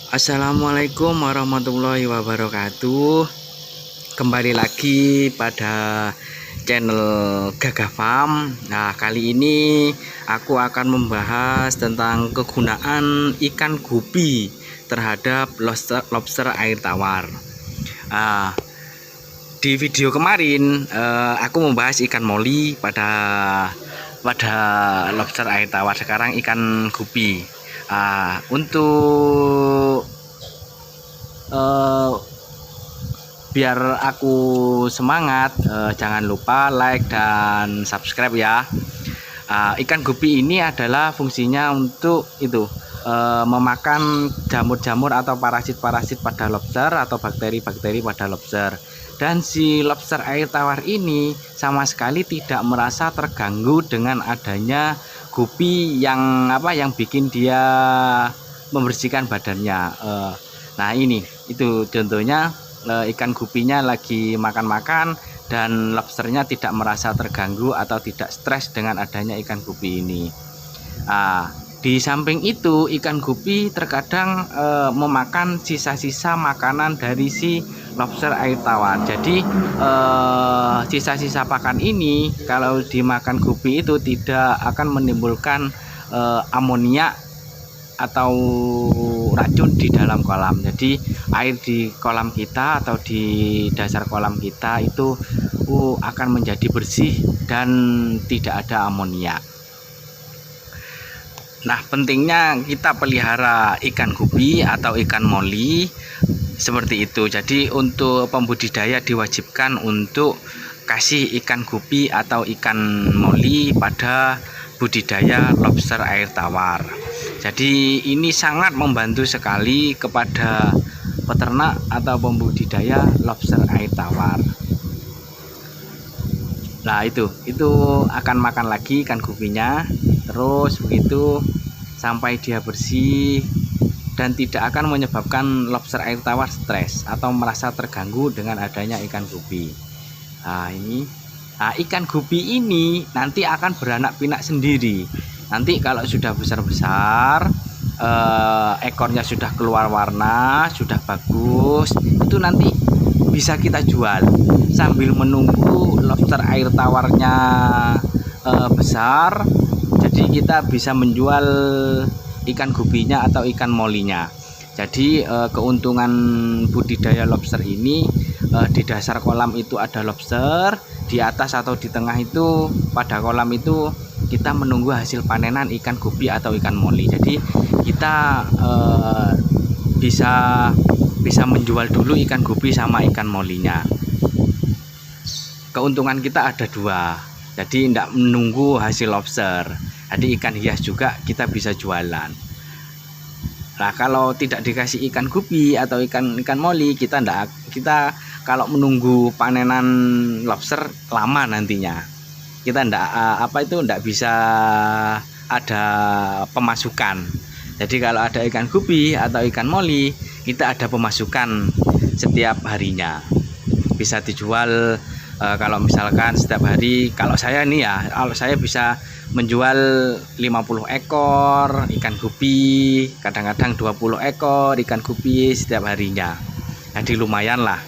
Assalamualaikum warahmatullahi wabarakatuh. Kembali lagi pada channel Gagah Farm. Nah, kali ini aku akan membahas tentang kegunaan ikan gupi terhadap lobster air tawar. Nah, di video kemarin aku membahas ikan moli pada lobster air tawar. Sekarang ikan gupi. Untuk biar aku semangat, jangan lupa like dan subscribe ya. Ikan gupi ini adalah fungsinya untuk itu memakan jamur-jamur atau parasit-parasit pada lobster atau bakteri-bakteri pada lobster. Dan si lobster air tawar ini sama sekali tidak merasa terganggu dengan adanya gupi yang bikin dia membersihkan badannya. Nah ini itu contohnya, ikan gupinya lagi makan-makan dan lobsternya tidak merasa terganggu atau tidak stres dengan adanya ikan gupi ini. Di samping itu, ikan gupi terkadang memakan sisa-sisa makanan dari si lobster air tawar. Jadi sisa-sisa pakan ini kalau dimakan gupi itu tidak akan menimbulkan amonia atau racun di dalam kolam. Jadi air di kolam kita atau di dasar kolam kita itu akan menjadi bersih dan tidak ada amonia. Nah, pentingnya kita pelihara ikan gupi atau ikan moli seperti itu. Jadi untuk pembudidaya diwajibkan untuk kasih ikan gupi atau ikan moli pada budidaya lobster air tawar. Jadi ini sangat membantu sekali kepada peternak atau pembudidaya lobster air tawar. Nah itu akan makan lagi ikan gupinya, terus begitu sampai dia bersih dan tidak akan menyebabkan lobster air tawar stres atau merasa terganggu dengan adanya ikan gupi. Nah ini ikan gupi ini nanti akan beranak pinak sendiri. Nanti kalau sudah besar-besar, ekornya sudah keluar warna, sudah bagus, itu nanti bisa kita jual sambil menunggu lobster air tawarnya besar. Jadi kita bisa menjual ikan gupinya atau ikan molinya. Jadi keuntungan budidaya lobster ini, di dasar kolam itu ada lobster, di atas atau di tengah itu pada kolam itu kita menunggu hasil panenan ikan gupi atau ikan moli. Jadi kita bisa menjual dulu ikan gupi sama ikan molinya. Keuntungan kita ada dua. Jadi tidak menunggu hasil lobster. Jadi ikan hias juga kita bisa jualan. Nah, kalau tidak dikasih ikan gupi atau ikan moli, kita kalau menunggu panenan lobster lama nantinya. Kita tidak bisa ada pemasukan. Jadi kalau ada ikan gupi atau ikan moli, kita ada pemasukan setiap harinya. Bisa dijual kalau misalkan setiap hari, kalau saya bisa menjual 50 ekor ikan gupi, kadang-kadang 20 ekor ikan gupi setiap harinya. Jadi lumayan lah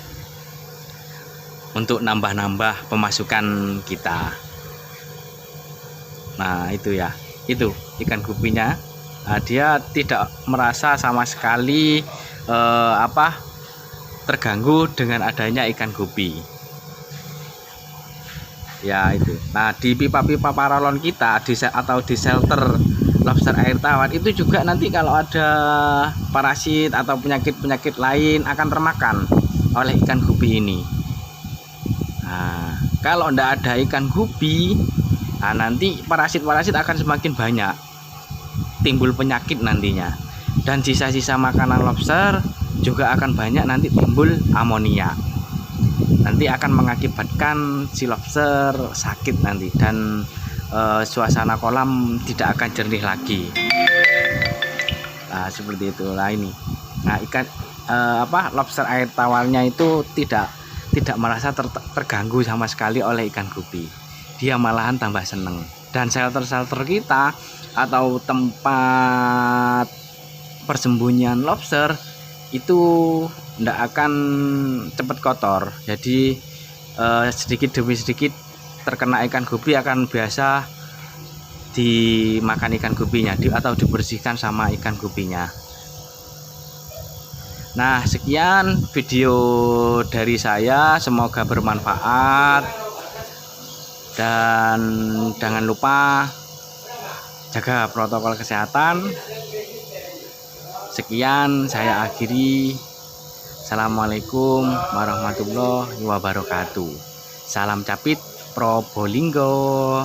untuk nambah-nambah pemasukan kita. Nah itu ya, itu ikan gupinya. Dia tidak merasa sama sekali terganggu dengan adanya ikan gupi. Ya itu. Nah di pipa-pipa paralon kita atau di shelter lobster air tawar itu juga nanti kalau ada parasit atau penyakit-penyakit lain akan termakan oleh ikan gupi ini. Nah, kalau tidak ada ikan gupi, nanti parasit-parasit akan semakin banyak, timbul penyakit nantinya, dan sisa-sisa makanan lobster juga akan banyak nanti timbul amonia. Nanti akan mengakibatkan si lobster sakit nanti dan suasana kolam tidak akan jernih lagi. Nah seperti itu lah ini. Nah ikan lobster air tawarnya itu tidak merasa terganggu sama sekali oleh ikan gupi. Dia malahan tambah seneng. Dan shelter-shelter kita atau tempat persembunyian lobster itu tidak akan cepat kotor. Jadi sedikit demi sedikit terkena ikan gupi akan biasa dimakan ikan gupinya atau dibersihkan sama ikan gupinya. Nah, sekian video dari saya, semoga bermanfaat dan jangan lupa jaga protokol kesehatan. Sekian saya akhiri. Assalamualaikum warahmatullahi wabarakatuh. Salam capit Probolinggo.